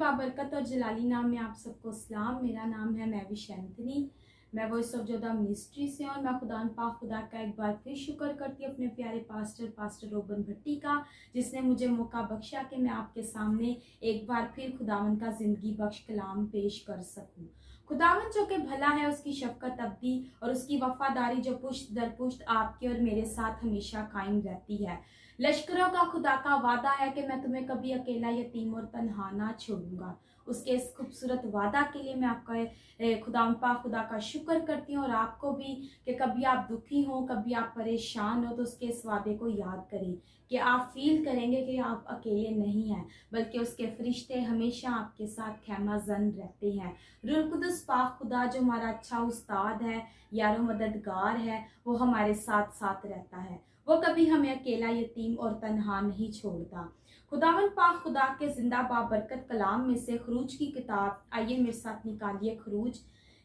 बाबरकत और जलाली नाम में आप सबको सलाम। मेरा नाम है महविश एंथनी। मैं वॉइस ऑफ जोधा मिनिस्ट्री से और मैं खुदा का एक बार फिर शुक्र करती हूँ अपने प्यारे पास्टर रोबन भट्टी का, जिसने मुझे मौका बख्शा कि मैं आपके सामने एक बार फिर खुदावन का ज़िंदगी बख्श कलाम पेश कर सकूँ। खुदावन जो कि भला है, उसकी शफकत अब्दी और उसकी वफादारी जो पुश्त दर पुश्त आपके और मेरे साथ हमेशा कायम रहती है। लश्करों का खुदा का वादा है कि मैं तुम्हें कभी अकेला, यतीम और तन्हा ना छोड़ूंगा। उसके इस खूबसूरत वादा के लिए मैं आपका खुदा का शुक्र करती हूँ, और आपको भी कि कभी आप दुखी हो, कभी आप परेशान हो, तो उसके इस वादे को याद करें कि आप फील करेंगे कि आप अकेले नहीं हैं, बल्कि उसके फरिश्ते हमेशा आपके साथ खैमा जन रहते हैं। रूह कुदस पाक खुदा जो हमारा अच्छा उस्ताद है, यारो मददगार है, वो हमारे साथ साथ रहता है। वो कभी हमें अकेला, यतीम और तन्हा नहीं छोड़ता। खुदावन पाक खुदा के जिंदा बाबरकत कलाम में से खरूज की किताब, आइए मेरे साथ निकालिए खरूज।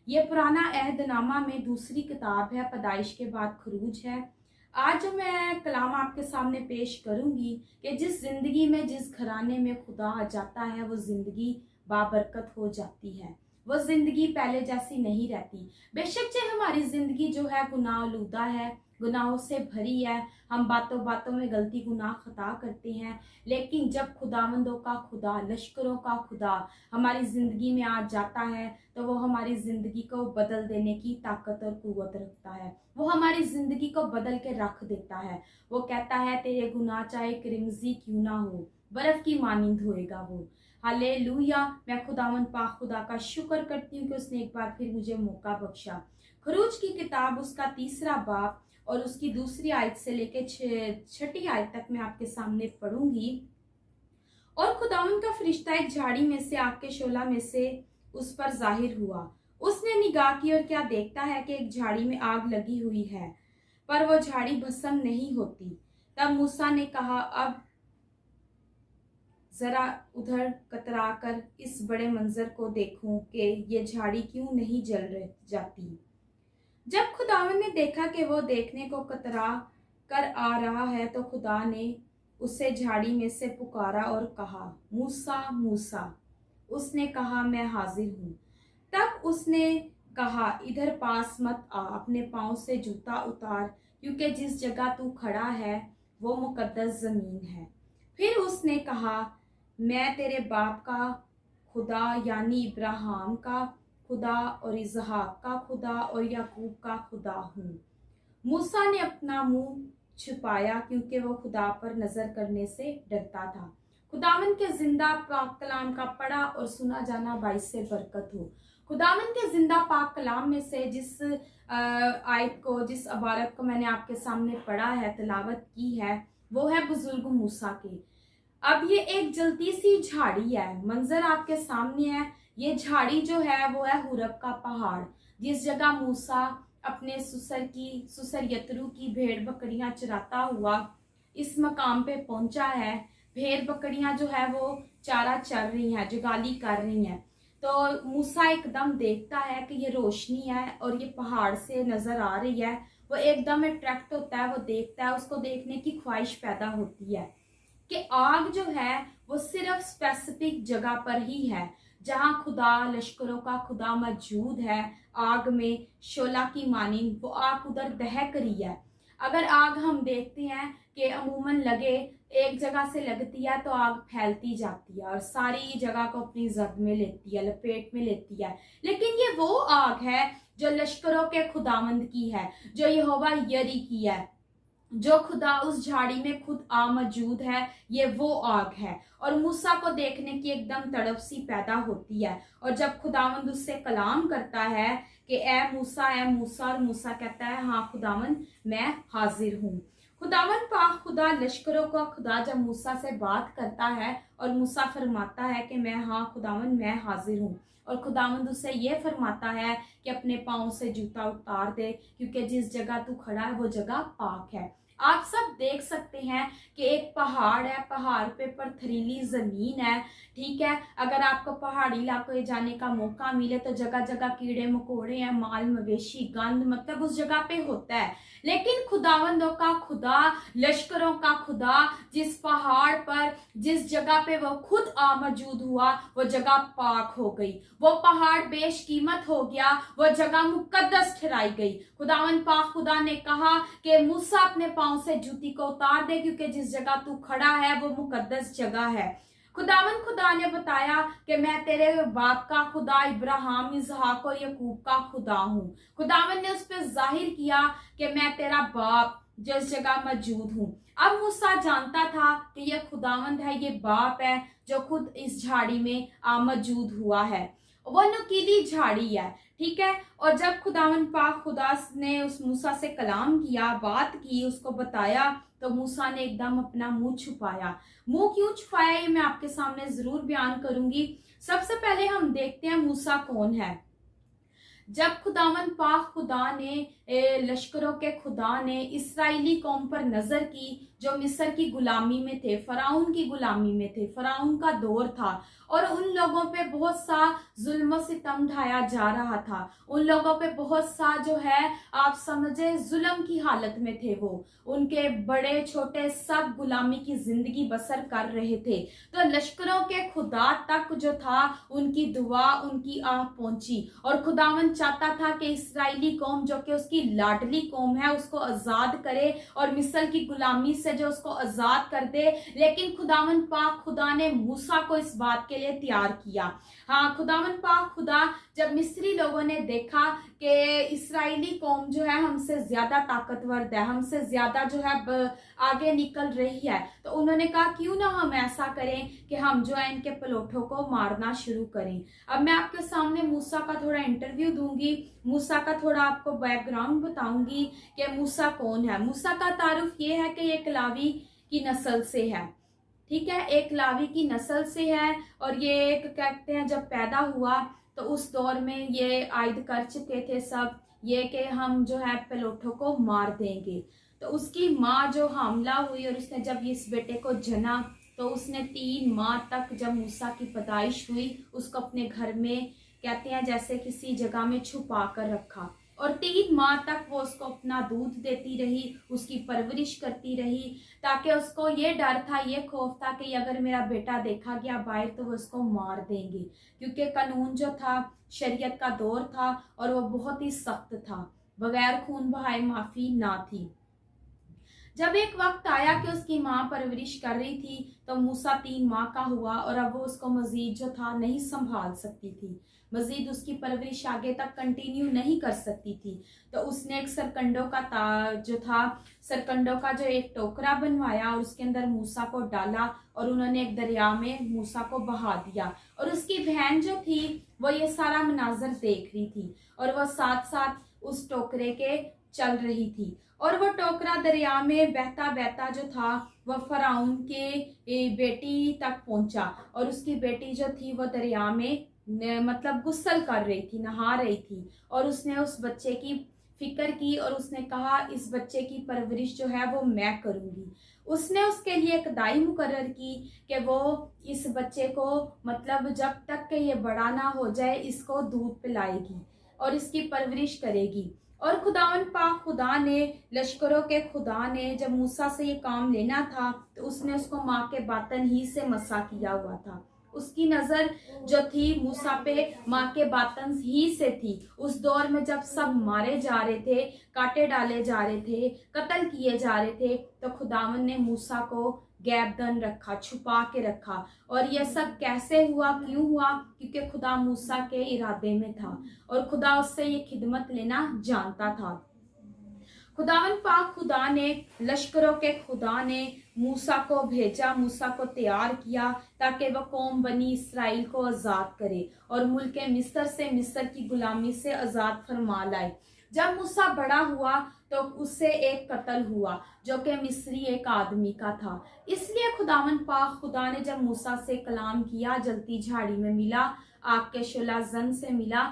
ये पुराना अहदनामा में दूसरी किताब है, पैदाइश के बाद खरूज है। आज जो मैं कलाम आपके सामने पेश करूंगी कि जिस जिंदगी में, जिस घराने में खुदा आ जाता है, वो जिंदगी बाबरकत हो जाती है। वो जिंदगी पहले जैसी नहीं रहती। बेशक से हमारी जिंदगी जो है गुनाह आलूदा है, गुनाहों से भरी है, हम बातों बातों में गलती गुनाह खता करते हैं, लेकिन जब खुदावंदों का खुदा, लश्करों का खुदा हमारी ज़िंदगी में आ जाता है, तो वो हमारी ज़िंदगी को बदल देने की ताकत और कुव्वत रखता है। वो हमारी ज़िंदगी को बदल के रख देता है। वो कहता है तेरे गुनाह चाहे क्रिमजी क्यों ना हो, बर्फ की मानिंद होएगा वो। हालेलुया। मैं खुदावंद पाक खुदा का शुक्र करती हूँ कि उसने एक बार फिर मुझे मौका बख्शा। खरूज की किताब, उसका 3रा बाब और उसकी 2री आयत से लेकर 6ठी आयत तक मैं आपके सामने पढ़ूंगी। और खुदावन का फरिश्ता एक झाड़ी में से, आग के शोला में से उस पर जाहिर हुआ। उसने निगाह की और क्या देखता है कि एक झाड़ी में आग लगी हुई है, पर वो झाड़ी भस्म नहीं होती। तब मूसा ने कहा, अब जरा उधर कतरा कर इस बड़े मंजर को देखूं कि ये झाड़ी क्यों नहीं जल जाती। जब खुदावन ने देखा कि वो देखने को कतरा कर आ रहा है, तो खुदा ने उसे झाड़ी में से पुकारा और कहा, मूसा मूसा। उसने कहा, मैं हाजिर हूँ। तब उसने कहा, इधर पास मत आ, अपने पाँव से जूता उतार, क्योंकि जिस जगह तू खड़ा है वो मुकद्दस जमीन है। फिर उसने कहा, मैं तेरे बाप का खुदा यानी इब्राहिम का खुदा और इसहाक का खुदा और याकूब का खुदा हूँ। मूसा ने अपना मुंह छुपाया, क्योंकि वो खुदा पर नजर करने से डरता था। खुदावन के जिंदा पाक कलाम का पढ़ा और सुना जाना बाइस से बरकत हो। खुदावन के जिंदा पाक कलाम में से जिस आयत को, जिस अबारत को मैंने आपके सामने पढ़ा है, तिलावत की है, वो है बुजुर्ग मूसा की। अब ये एक जलती सी झाड़ी है, मंजर आपके सामने है। ये झाड़ी जो है वो है हुरब का पहाड़, जिस जगह मूसा अपने सुसर यतरू की भेड़ बकरियां चराता हुआ इस मकाम पे पहुंचा है। भेड़ बकरियां जो है वो चारा चर रही हैं, जुगाली कर रही हैं। तो मूसा एकदम देखता है कि ये रोशनी है और ये पहाड़ से नजर आ रही है। वो एकदम अट्रैक्ट होता है, वो देखता है, उसको देखने की ख्वाहिश पैदा होती है कि आग जो है वो सिर्फ स्पेसिफिक जगह पर ही है, जहां खुदा, लश्करों का खुदा मौजूद है। आग में शोला की मानिंद वो आग उधर दहक रही है। अगर आग हम देखते हैं कि अमूमन लगे एक जगह से लगती है तो आग फैलती जाती है और सारी जगह को अपनी जद में लेती है, लपेट में लेती है। लेकिन ये वो आग है जो लश्करों के खुदावंद की है, जो यहोवा यरी की है, जो खुदा उस झाड़ी में खुद आ मौजूद है। ये वो आग है और मूसा को देखने की एकदम तड़प सी पैदा होती है। और जब खुदावंद उससे कलाम करता है कि ए मूसा, और मूसा कहता है, हाँ खुदावंद, मैं हाजिर हूँ। खुदावंद पाक खुदा, लश्करों का खुदा, जब मूसा से बात करता है और मूसा फरमाता है कि मैं, हाँ खुदावंद, मैं हाजिर हूँ, और खुदावंद उससे ये फरमाता है कि अपने पाँव से जूता उतार दे, क्योंकि जिस जगह तू खड़ा है वो जगह पाक है। आप सब देख सकते हैं कि एक पहाड़ है, पहाड़ पे पथरीली जमीन है। ठीक है, अगर आपको पहाड़ी इलाकों में जाने का मौका मिले तो जगह जगह कीड़े मकोड़े हैं, माल मवेशी गंद मतलब उस जगह पे होता है। लेकिन खुदावंदों का खुदा, लश्करों का खुदा, जिस पहाड़ पर, जिस जगह पे वो खुद मौजूद हुआ, वो जगह पाक हो गई, वो पहाड़ बेशकीमत हो गया, वो जगह मुकद्दस ठहराई गई। खुदावन पाक खुदा ने कहा कि मूसा अपने पांव से जूती को उतार दे, क्योंकि जिस जगह तू खड़ा है वो मुकद्दस जगह है। खुदावन खुदा ने बताया कि मैं तेरे बाप का खुदा, इब्राहिम, इसहाक और यकूब का खुदा हूँ। खुदावन ने उस पर जाहिर किया कि मैं तेरा बाप जिस जगह मौजूद हूँ। अब मूसा जानता था कि यह खुदावंद है, ये बाप है जो खुद इस झाड़ी में मौजूद हुआ है। वो नुकीली झाड़ी है। ठीक है, और जब खुदावन पाक खुदा ने उस मूसा से कलाम किया, बात की, उसको बताया, तो मूसा ने एकदम अपना मुंह छुपाया। मुंह क्यों छुपाया ये मैं आपके सामने जरूर बयान करूंगी। सबसे पहले हम देखते हैं मूसा कौन है। जब खुदावन पाक खुदा ने, लश्करों के खुदा ने इस्राएली कौम पर नजर की, जो मिस्र की गुलामी में थे, फराउन की गुलामी में थे, फराउन का दौर था और उन लोगों पे बहुत सा जुल्म सितम ढाया जा रहा था। उन लोगों पे बहुत सा जो है आप समझे जुल्म की हालत में थे। वो उनके बड़े छोटे सब गुलामी की जिंदगी बसर कर रहे थे। तो लश्करों के खुदा तक जो था उनकी दुआ, उनकी आह पहुंची और खुदावन चाहता था कि इस्राएली कौम जो कि उसकी लाडली कौम है उसको आजाद करे और मिस्र की गुलामी से जो उसको आजाद कर दे। लेकिन खुदावन पाक खुदा ने मूसा को इस बात के लिए तैयार किया। हाँ, खुदावन पाक खुदा, जब मिस्री लोगों ने देखा कि इस्राएली कौम जो है हमसे ज्यादा ताकतवर है, हमसे ज्यादा जो है आगे निकल रही है, तो उन्होंने कहा क्यों ना हम ऐसा करें कि हम जो है इनके पलोठों को मारना शुरू करें। अब मैं आपके सामने मूसा का थोड़ा इंटरव्यू दूंगी, मूसा का थोड़ा आपको बैकग्राउंड बताऊंगी कि मूसा कौन है। मूसा का तारुफ ये है कि ये एक लावी की नस्ल से है। ठीक है, एक लावी की नस्ल से है और ये एक कहते हैं जब पैदा हुआ तो उस दौर में ये आयद कर चुके थे सब ये कि हम जो है पेलोठों को मार देंगे। तो उसकी माँ जो हमला हुई और उसने जब इस बेटे को जना तो उसने 3 माह तक, जब मूसा की पैदाइश हुई, उसको अपने घर में कहते हैं जैसे किसी जगह में छुपा कर रखा और 3 माह तक वो उसको अपना दूध देती रही, उसकी परवरिश करती रही, ताकि उसको ये डर था, ये खौफ था कि अगर मेरा बेटा देखा गया बाहर तो वो उसको मार देंगे, क्योंकि कानून जो था शरीयत का दौर था और वो बहुत ही सख्त था, बगैर खून बहाए माफी ना थी। जब एक वक्त आया कि उसकी माँ परवरिश कर रही थी तो मूसा 3 माह का हुआ और अब वो उसको मजीद जो था नहीं संभाल सकती थी, मजीद उसकी परवरिश आगे तक कंटिन्यू नहीं कर सकती थी। तो उसने एक सरकंडों का जो था सरकंडों का जो एक टोकरा बनवाया और उसके अंदर मूसा को डाला और उन्होंने एक दरिया में मूसा को बहा दिया। और उसकी बहन जो थी वो ये सारा मनाजर देख रही थी और वह साथ साथ उस टोकरे के चल रही थी और वो टोकरा दरिया में बहता बहता जो था वह फराउन के बेटी तक पहुंचा और उसकी बेटी जो थी वो दरिया में मतलब गुस्ल कर रही थी, नहा रही थी और उसने उस बच्चे की फिक्र की और उसने कहा इस बच्चे की परवरिश जो है वो मैं करूंगी। उसने उसके लिए एक दाई मुकर्रर की कि वो इस बच्चे को मतलब जब तक कि ये बड़ा ना हो जाए इसको दूध पिलाएगी और इसकी परवरिश करेगी। और खुदावन पाक खुदा ने, लश्करों के खुदा ने जब मूसा से ये काम लेना था तो उसने उसको माँ के बातन ही से मसा किया हुआ था। उसकी नजर जो थी मूसा पे माँ के बातन ही से थी। उस दौर में जब सब मारे जा रहे थे, काटे डाले जा रहे थे, कत्ल किए जा रहे थे, तो खुदावन ने मूसा को गैबदन रखा, छुपा के रखा। और यह सब कैसे हुआ, क्यों हुआ? क्योंकि खुदा मूसा के इरादे में था और खुदा उससे ये खिदमत लेना जानता था। खुदावन पाक खुदा ने, लश्करों के खुदा ने मूसा को भेजा, मूसा को तैयार किया ताकि वह कौम बनी इसराइल को आजाद करे और मुल्क मिस्र से, मिस्र की गुलामी से आजाद फरमा लाए। जब मूसा बड़ा हुआ तो उससे एक कत्ल हुआ जो कि मिस्री एक आदमी का था। इसलिए खुदावन पाक खुदा ने जब मूसा से कलाम किया, जलती झाड़ी में मिला, आग के शोला जन से मिला,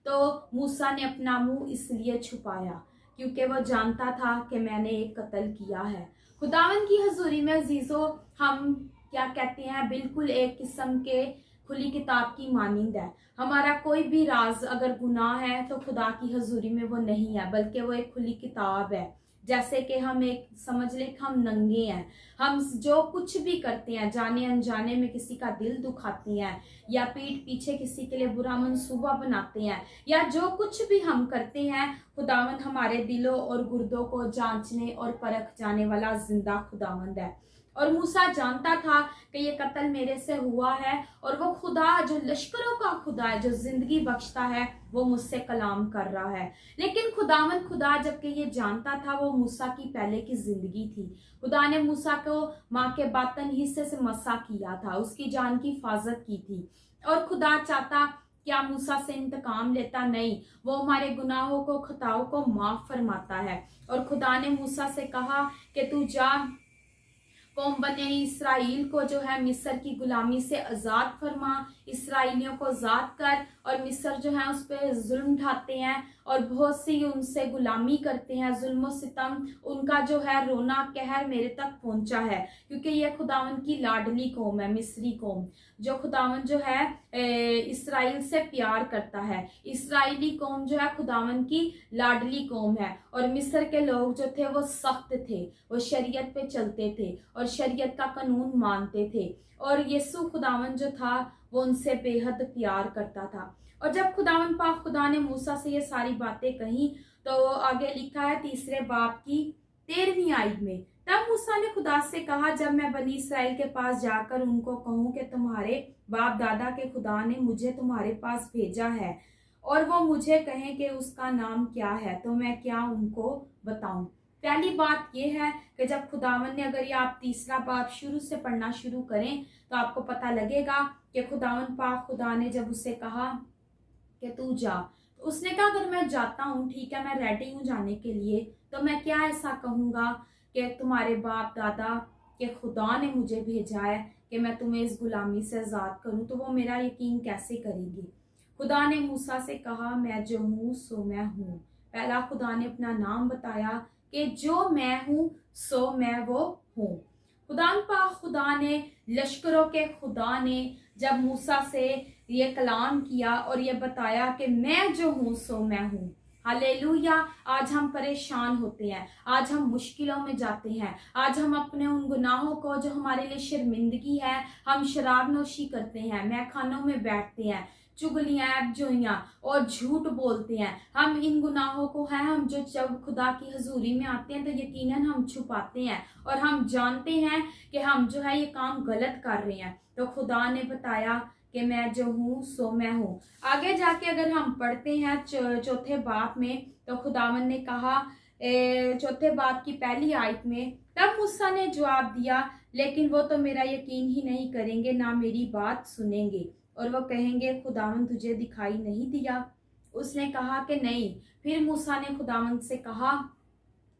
तो मूसा ने अपना मुंह इसलिए छुपाया क्योंकि वो जानता था कि मैंने एक कत्ल किया है। खुदावन की हजूरी में अजीजों, हम क्या कहते हैं, बिल्कुल एक किस्म के खुली किताब की मानिंद है। हमारा कोई भी राज अगर गुनाह है तो खुदा की हजूरी में वो नहीं है, बल्कि वो एक खुली किताब है। जैसे कि हम एक समझ ले कि हम नंगे हैं, हम जो कुछ भी करते हैं जाने अनजाने में किसी का दिल दुखाते हैं, या पीठ पीछे किसी के लिए बुरा मंसूबा बनाते हैं, या जो कुछ भी हम करते हैं, खुदावंद हमारे दिलों और गुर्दों को जांचने और परख जाने वाला जिंदा खुदावंद है। और मूसा जानता था कि ये कत्ल मेरे से हुआ है, और वो खुदा जो लश्करों का खुदा है, जो जिंदगी बख्शता है, वो मुझसे कलाम कर रहा है। लेकिन खुदावंद खुदा जबकि ये जानता था, वो मूसा की पहले की जिंदगी थी। खुदा ने मूसा को माँ के बातन हिस्से से मसा किया था, उसकी जान की हिफाजत की थी। और खुदा चाहता क्या मूसा से इंतकाम लेता? नहीं, वो हमारे गुनाहों को, खताओं को माफ फरमाता है। और खुदा ने मूसा से कहा कि तू जा, कौम बने इसराइल को जो है मिस्र की गुलामी से आज़ाद फरमा, इसराइलियों को आज़ाद कर। और मिस्र जो है उस पर जुल्म ढाते हैं और बहुत सी उनसे गुलामी करते हैं, जुल्म सितम, उनका जो है रोना कहर मेरे तक पहुंचा है, क्योंकि ये खुदावन की लाडली कौम है, मिस्री कौम, जो खुदावन जो है इसराइल से प्यार करता है। इसराइली कौम जो है खुदावन की लाडली कौम है। और मिस्र के लोग जो थे वो सख्त थे, वो शरीयत पे चलते थे और शरीयत का कानून मानते थे। और यीशु खुदावन जो था वो उनसे बेहद प्यार करता था। और जब खुदावन पाक खुदा ने मूसा से ये सारी बातें कही, तो आगे लिखा है 3 बाब की 13वीं आयत में, तब मूसा ने खुदा से कहा, जब मैं बनी इसराइल के पास जाकर उनको कहूँ कि तुम्हारे बाप दादा के खुदा ने मुझे तुम्हारे पास भेजा है, और वो मुझे कहें कि उसका नाम क्या है, तो मैं क्या उनको बताऊं। पहली बात यह है कि जब खुदावन ने, अगर ये आप 3 बाब शुरू से पढ़ना शुरू करें तो आपको पता लगेगा कि खुदावन पाक खुदा ने जब उसे कहा कि तू जा, तो उसने कहा अगर मैं जाता हूँ, ठीक है, मैं रेडी हूँ जाने के लिए, तो मैं क्या ऐसा कहूँगा कि तुम्हारे बाप दादा के खुदा ने मुझे भेजा है कि मैं तुम्हें इस गुलामी से आज़ाद करूँ, तो वो मेरा यकीन कैसे करेंगी। खुदा ने मूसा से कहा, मैं जो हूँ सो मैं हूँ। पहला खुदा ने अपना नाम बताया कि जो मैं हूँ सो मैं वो हूँ। खुदा पाक खुदा ने, लश्करों के खुदा ने जब मूसा से ये कलाम किया और ये बताया कि मैं जो हूँ सो मैं हूँ। हालेलुया। आज हम परेशान होते हैं, आज हम मुश्किलों में जाते हैं, आज हम अपने उन गुनाहों को जो हमारे लिए शर्मिंदगी है, हम शराब नोशी करते हैं, मैखानों में बैठते हैं, चुगलियां, ऐबजोइयां और झूठ बोलते हैं। हम इन गुनाहों को है, हम जो जब खुदा की हजूरी में आते हैं तो यकीनन हम छुपाते हैं और हम जानते हैं कि हम जो है ये काम गलत कर रहे हैं। तो खुदा ने बताया कि मैं जो हूँ सो मैं हूँ। आगे जाके अगर हम पढ़ते हैं 4 बाब में, तो खुदावन ने कहा 4 बाब की पहली आयत में, तब मूसा ने जवाब दिया, लेकिन वो तो मेरा यकीन ही नहीं करेंगे, ना मेरी बात सुनेंगे, और वो कहेंगे खुदावन तुझे दिखाई नहीं दिया। उसने कहा कि नहीं। फिर मूसा ने खुदावन से कहा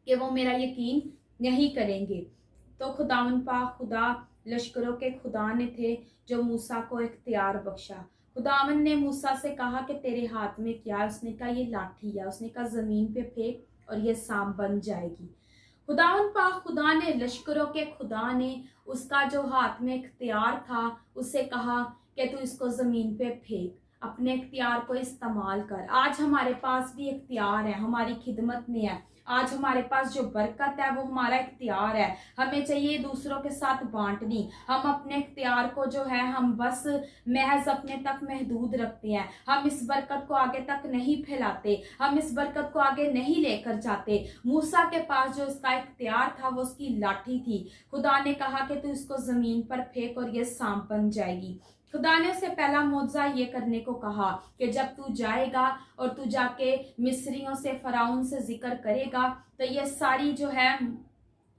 कि वो मेरा यकीन नहीं करेंगे। तो खुदावन पाक खुदा लश्करों के खुदा ने थे जो मूसा को इख्तियार बख्शा। खुदावन ने मूसा से कहा कि तेरे हाथ में क्या है? उसने कहा ये लाठी है। उसने कहा जमीन पे फेंक और ये सांप बन जाएगी। खुदावन पाक खुदा ने, लश्करों के खुदा ने, उसका जो हाथ में इख्तियार था उसे कहा कि तू इसको जमीन पे फेंक, अपने इख्तियार को इस्तेमाल कर। आज हमारे पास भी इख्तियार है, हमारी खिदमत में है। आज हमारे पास जो बरकत है वो हमारा इख्तियार है, हमें चाहिए दूसरों के साथ बांटनी। हम अपने इख्तियार को जो है हम बस महज अपने तक महदूद रखते हैं। हम इस बरकत को आगे तक नहीं फैलाते, हम इस बरकत को आगे नहीं लेकर जाते। मूसा के पास जो इसका इख्तियार था वो उसकी लाठी थी। खुदा ने कहा कि तू इसको जमीन पर फेंक और ये सांप बन जाएगी। खुदा ने उसे पहला मौजज़ा ये करने को कहा कि जब तू जाएगा और तू जाके मिस्रियों से, फराउन से जिक्र करेगा, तो ये सारी जो है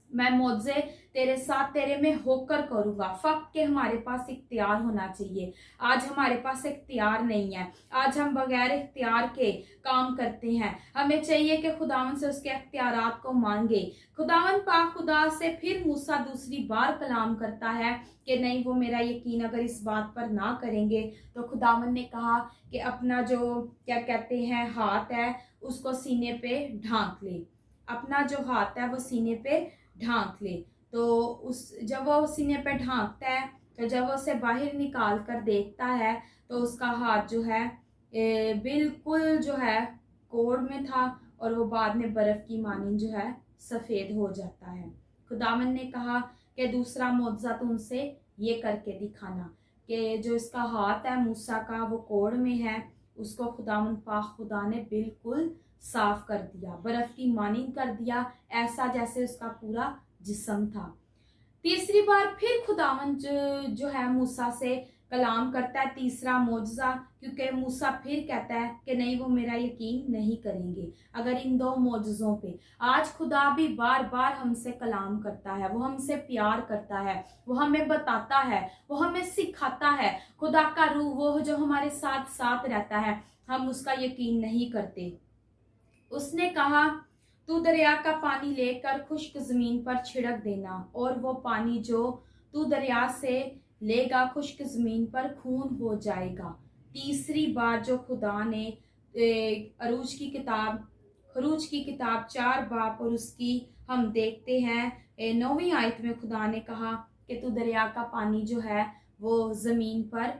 मैं मौजे तेरे साथ, तेरे में होकर करूंगा। फक के हमारे पास इख्तियार होना चाहिए। आज हमारे पास इख्तियार नहीं है, आज हम बगैर इख्तियार के काम करते हैं। हमें चाहिए कि खुदावन से उसके इख्तियारात को मांगे। खुदावन पाक खुदा से फिर मूसा दूसरी बार कलाम करता है कि नहीं, वो मेरा यकीन अगर इस बात पर ना करेंगे, तो खुदावन ने कहा कि अपना जो क्या कहते हैं हाथ है उसको सीने पे ढांक ले, अपना जो हाथ है वो सीने पे ढांक ले। तो उस जब वो सीने पे ढांकता है तो जब वो उसे बाहर निकाल कर देखता है तो उसका हाथ जो है बिल्कुल जो है कोढ़ में था और वो बाद में बर्फ की मानिंद जो है सफेद हो जाता है। खुदावन ने कहा कि दूसरा मुआवजा तो उनसे ये करके दिखाना कि जो इसका हाथ है मूसा का वो कोढ़ में है, उसको खुदावन पाक खुदा ने बिल्कुल साफ कर दिया, बर्फ की मानिंद कर दिया, ऐसा जैसे उसका पूरा जिस्म था। तीसरी बार फिर खुदावन जो है मूसा से कलाम करता है, तीसरा मौजज़ा, क्योंकि मूसा फिर कहता है कि नहीं वो मेरा यकीन नहीं करेंगे अगर इन दो मौजज़ों पे। आज खुदा भी बार बार हमसे कलाम करता है, वो हमसे प्यार करता है, वो हमें बताता है, वो हमें सिखाता है। खुदा का रूह वो जो हमारे साथ साथ रहता है, हम उसका यकीन नहीं करते। उसने कहा तू दरिया का पानी लेकर खुश्क जमीन पर छिड़क देना और वो पानी जो तू दरिया से लेगा खुश्क जमीन पर खून हो जाएगा। तीसरी बार जो खुदा ने खरूज की किताब 4 बाब और उसकी हम देखते हैं 9वीं आयत में खुदा ने कहा कि तू दरिया का पानी जो है वो जमीन पर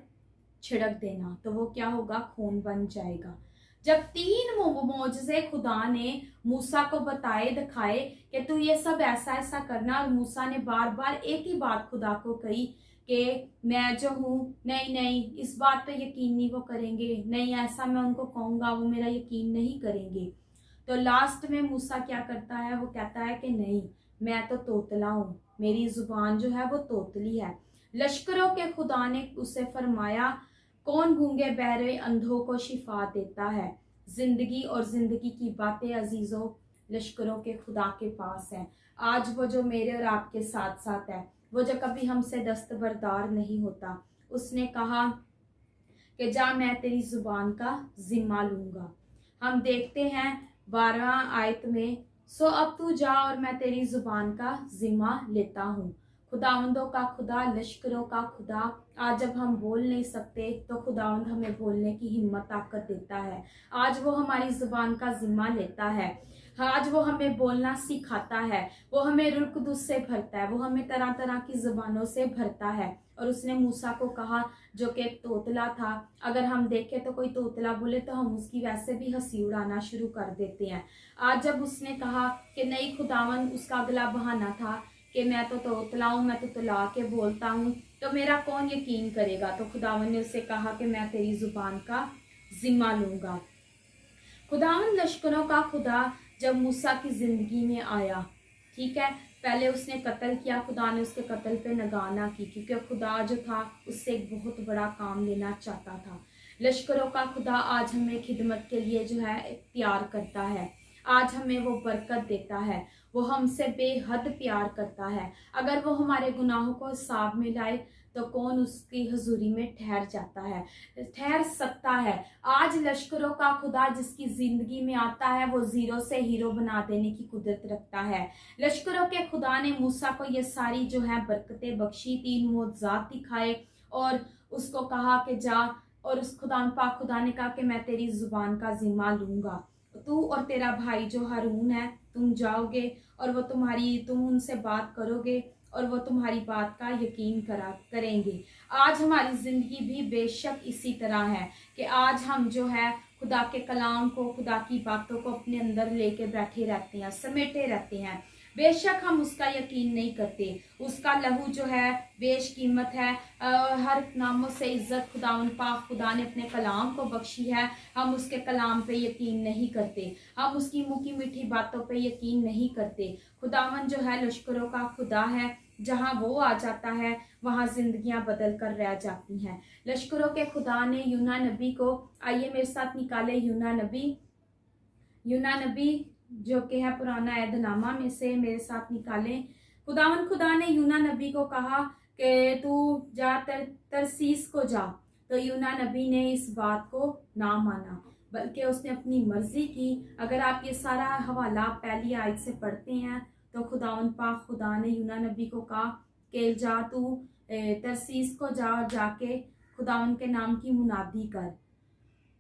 छिड़क देना, तो वो क्या होगा, खून बन जाएगा। जब 3 मौजज़े खुदा ने मूसा को बताए दिखाए कि तू ये सब ऐसा ऐसा करना, और मूसा ने बार बार एक ही बात खुदा को कही कि मैं जो हूँ, नहीं नहीं इस बात पे यकीन नहीं वो करेंगे, नहीं ऐसा मैं उनको कहूँगा वो मेरा यकीन नहीं करेंगे। तो लास्ट में मूसा क्या करता है, वो कहता है कि नहीं मैं तो तोतला हूँ, मेरी जुबान जो है वो तोतली है। लश्करों के खुदा ने उसे फरमाया कौन गूंगे बहरे अंधों को शिफा देता है। जिंदगी और जिंदगी की बातें अजीजों लश्करों के खुदा के पास है। आज वो जो मेरे और आपके साथ साथ है, वो जो कभी हमसे दस्तबरदार नहीं होता, उसने कहा कि जा मैं तेरी जुबान का जिम्मा लूंगा। हम देखते हैं 12 आयत में, सो अब तू जा और मैं तेरी जुबान का जिम्मा लेता हूँ। खुदावंदों का खुदा, लश्करों का खुदा, आज जब हम बोल नहीं सकते तो खुदावंद हमें बोलने की हिम्मत ताकत देता है। आज वो हमारी जुबान का जिम्मा लेता है, आज वो हमें बोलना सिखाता है, वो हमें रूह कुदूस से भरता है, वो हमें तरह तरह की जुबानों से भरता है। और उसने मूसा को कहा जो कि एक तोतला था, अगर हम देखें तो कोई तोतला बोले तो हम उसकी वैसे भी हंसी उड़ाना शुरू कर देते हैं। आज जब उसने कहा कि नहीं खुदावन, उसका अगला बहाना था कि मैं तो तोतला हूँ, मैं तो तला के बोलता हूँ, तो मेरा कौन यकीन करेगा। तो खुदावन ने उसे कहा कि मैं तेरी जुबान का जिम्मा लूंगा। खुदावन लश्करों का खुदा जब मूसा की जिंदगी में आया, ठीक है, पहले उसने कत्ल किया, खुदा ने उसके कत्ल पे नगाह ना की, क्योंकि खुदा जो था उससे एक बहुत बड़ा काम लेना चाहता था। लश्करों का खुदा आज हमें खिदमत के लिए जो है तैयार करता है, आज हमें वो बरकत देता है, वो हमसे बेहद प्यार करता है। अगर वो हमारे गुनाहों को हिसाब में लाए तो कौन उसकी हजूरी में ठहर जाता है, ठहर सकता है। आज लश्करों का खुदा जिसकी जिंदगी में आता है वो जीरो से हीरो बना देने की कुदरत रखता है। लश्करों के खुदा ने मूसा को ये सारी जो है बरकतें बख्शी, 3 मोअज़्ज़ात दिखाए और उसको कहा कि जा, और उस खुदा ने कहा कि मैं तेरी जुबान का जिम्मा लूंगा, तू और तेरा भाई जो हारून है तुम जाओगे और वो तुम उनसे बात करोगे और वो तुम्हारी बात का यकीन करेंगे। आज हमारी जिंदगी भी बेशक इसी तरह है कि आज हम जो है खुदा के कलाम को, खुदा की बातों को अपने अंदर लेके बैठे रहते हैं, समेटे रहते हैं। बेशक हम उसका यकीन नहीं करते, उसका लहू जो है बेशकीमत है, हर नामों से इज्जत खुदावन पाक खुदा ने अपने कलाम को बख्शी है। हम उसके कलाम पे यकीन नहीं करते, हम उसकी मुँह की मीठी बातों पे यकीन नहीं करते। खुदावन जो है लश्करों का खुदा है, जहाँ वो आ जाता है वहाँ जिंदगियां बदल कर रह जाती हैं। लश्करों के खुदा ने यूना नबी को, आइए मेरे साथ निकाले यूना नबी जो कि है पुराना ऐहदनामा में से, मेरे साथ निकालें। खुदा ने यूना नबी को कहा कि तू जा तरसीस को जा, तो यूना नबी ने इस बात को ना माना बल्कि उसने अपनी मर्जी की। अगर आप ये सारा हवाला पहली आयत से पढ़ते हैं तो खुदावन पाक खुदा ने यूना नबी को कहा कि जा तू तरसीस को जा और जाके खुदावन के नाम की मुनादी कर।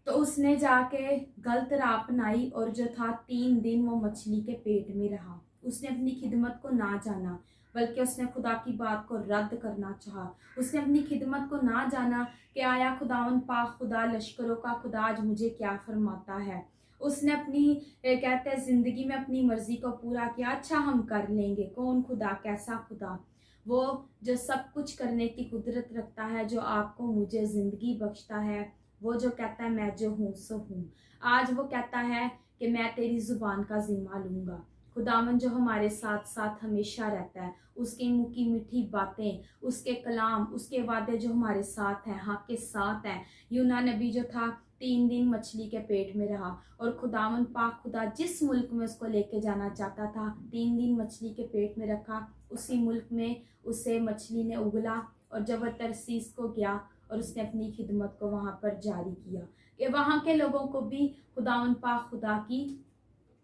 तो उसने जाके गलत राह अपनाई और जो था 3 दिन वो मछली के पेट में रहा। उसने अपनी खिदमत को ना जाना, बल्कि उसने खुदा की बात को रद्द करना चाहा। उसने अपनी खिदमत को ना जाना कि आया खुदावन पाक खुदा लश्करों का खुदा आज मुझे क्या फरमाता है। उसने अपनी कहते हैं जिंदगी में अपनी मर्जी को पूरा किया। अच्छा हम कर लेंगे, कौन खुदा, कैसा खुदा? वो जो सब कुछ करने की कुदरत रखता है, जो आपको मुझे जिंदगी बख्शता है, वो जो कहता है मैं जो हूँ सो हूँ। आज वो कहता है कि मैं तेरी जुबान का जिम्मा लूंगा। खुदावन जो हमारे साथ साथ हमेशा रहता है, उसके मुंह की मीठी बातें, उसके कलाम, उसके वादे जो हमारे साथ हैं, हाँ के साथ हैं। यूना नबी जो था 3 दिन मछली के पेट में रहा और खुदावन पाक खुदा जिस मुल्क में उसको लेके जाना चाहता था 3 दिन मछली के पेट में रखा। उसी मुल्क में उसे मछली ने उगला और जब वह तरसीस को गया और उसने अपनी खिदमत को वहां पर जारी किया कि वहां के लोगों को भी खुदावन पाक खुदा की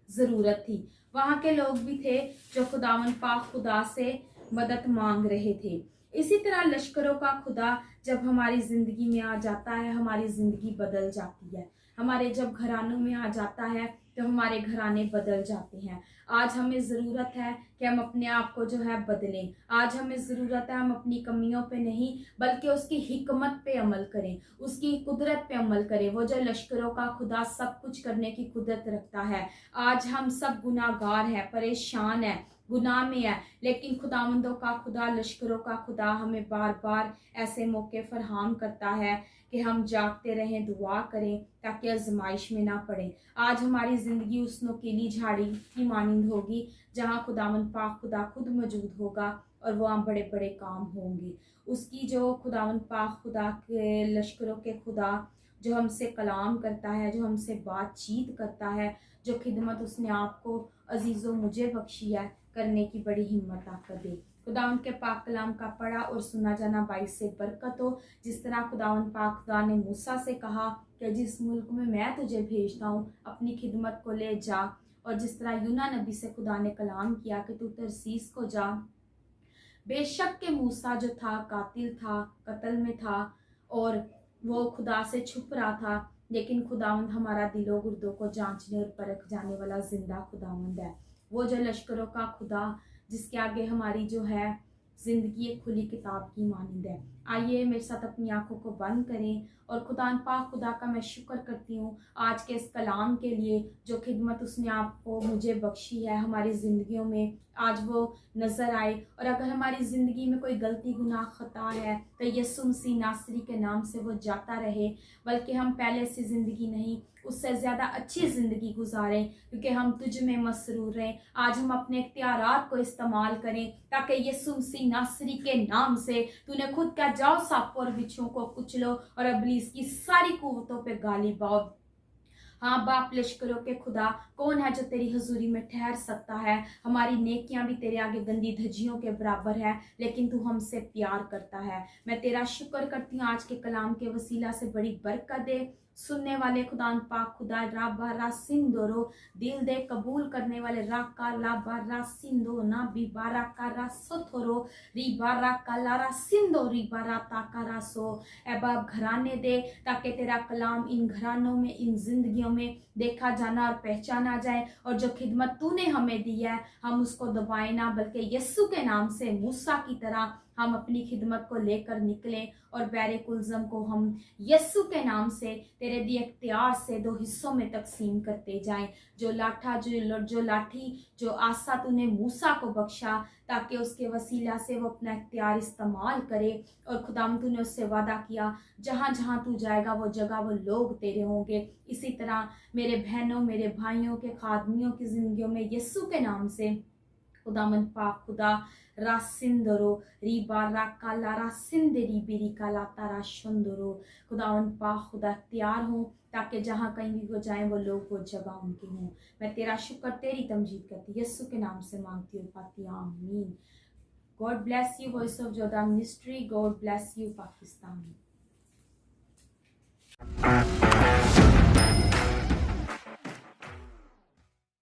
जरूरत थी। वहां के लोग भी थे जो खुदावन पाक खुदा से मदद मांग रहे थे। इसी तरह लश्करों का खुदा जब हमारी जिंदगी में आ जाता है, हमारी जिंदगी बदल जाती है। हमारे जब घरानों में आ जाता है तो हमारे घराने बदल जाते हैं। आज हमें ज़रूरत है कि हम अपने आप को जो है बदलें। आज हमें ज़रूरत है हम अपनी कमियों पे नहीं बल्कि उसकी हिकमत पे अमल करें, उसकी कुदरत पे अमल करें। वो जो लश्करों का खुदा सब कुछ करने की कुदरत रखता है। आज हम सब गुनाहगार हैं, परेशान हैं, गुनाह में है, लेकिन खुदावंदों का खुदा, लश्करों का खुदा हमें बार बार ऐसे मौके फरहम करता है कि हम जागते रहें, दुआ करें ताकि आजमाइश में ना पड़े। आज हमारी ज़िंदगी उस नुकीली झाड़ी की मानिंद होगी जहाँ खुदावन पाक खुदा खुद मौजूद होगा और वहाँ बड़े बड़े काम होंगे। उसकी जो खुदावन पाक खुदा के लश्करों के खुदा जो हमसे कलाम करता है, जो हमसे बातचीत करता है, जो खिदमत उसने आपको अजीज़ों मुझे बख्शी है, करने की बड़ी हिम्मत ताकत दे। खुदावन के पाक कलाम का पढ़ा और सुना जाना बाइस से बरकत हो। जिस तरह खुदावन पाक खुदा ने मूसा से कहा कि जिस मुल्क में मैं तुझे भेजता हूँ अपनी खिदमत को ले जा, और जिस तरह यूना नबी से खुदा ने कलाम किया कि तू तरसीस को जा। बेशक के मूसा जो था कातिल था, कत्ल में था और वो खुदा से छुप रहा था, लेकिन खुदावंद हमारा दिलो गुर्दों को जांचने और परख जाने वाला जिंदा खुदावंद है। वो जो लश्करों का खुदा जिसके आगे हमारी जो है जिंदगी एक खुली किताब की मानिंद है। आइए मेरे साथ अपनी आंखों को बंद करें और खुदा पाक खुदा का मैं शुक्र करती हूँ आज के इस कलाम के लिए जो खिदमत उसने आपको मुझे बख्शी है हमारी ज़िंदगियों में, आज वो नज़र आए। और अगर हमारी ज़िंदगी में कोई गलती गुनाह खता है तो यीशु मसीह नासरी के नाम से वो जाता रहे, बल्कि हम पहले से ज़िंदगी नहीं उससे ज़्यादा अच्छी ज़िंदगी गुजारें क्योंकि हम तुझ में मसरूर रहें। आज हम अपने इख्तियारात को इस्तेमाल करें ताकि यीशु मसीह नासरी के नाम से तूने खुद कहा जाओ सांपों और बिच्छुओं को कुचलो और इब्लीस की सारी कुव्वतों पे गालिब आओ। हाँ बाप लश्करों के खुदा, कौन है जो तेरी हजूरी में ठहर सकता है? हमारी नेकियां भी तेरे आगे गंदी धज्जियों के बराबर है, लेकिन तू हमसे प्यार करता है। मैं तेरा शुक्र करती हूँ आज के कलाम के वसीला से बड़ी बरकत दे। सुनने वाले खुदा पाक खुदा राबा सिंदोरो दिल दे कबूल करने वाले राका लाबा सिंदो ना बीबारा का सोथोरो रिबारा का लारा सिंदो रिबारा ताकारा सो। ए बाप घराने दे ताकि तेरा कलाम इन घरानों में, इन जिंदगियों में देखा जाना और पहचाना जाए, और जो खिदमत तूने हमें दी है हम उसको दबाए ना बल्कि यस्सु के नाम से मूसा की तरह हम अपनी खिदमत को लेकर निकलें और बैरे कुलजम को हम यस्सु के नाम से तेरे दिए इख्तियार से 2 हिस्सों में तकसीम करते जाएं। जो लाठी जो आसा तूने मूसा को बख्शा ताकि उसके वसीला से वो अपना इख्तियार इस्तेमाल करे, और खुदाम तूने उससे वादा किया जहाँ जहाँ तू जाएगा वो जगह वो लोग तेरे होंगे। इसी तरह मेरे बहनों मेरे भाइयों के खादमियों की जिंदगियों में यस्सु के नाम से खुदामंद पाक खुदा रासिंदरो रिबा राका ला रासिंदरी बिरी का लाता राशंदरो। खुदावंद पाक खुदा तैयार हो ताकि जहाँ कहीं भी वो जाएं वो लोग वो जगह उनकी हों। मैं तेरा शुक्र तेरी तमजीद करती यस्सु के नाम से मांगती हूँ, पाती आमीन। God bless you voice of Jodha ministry. God bless you Pakistan.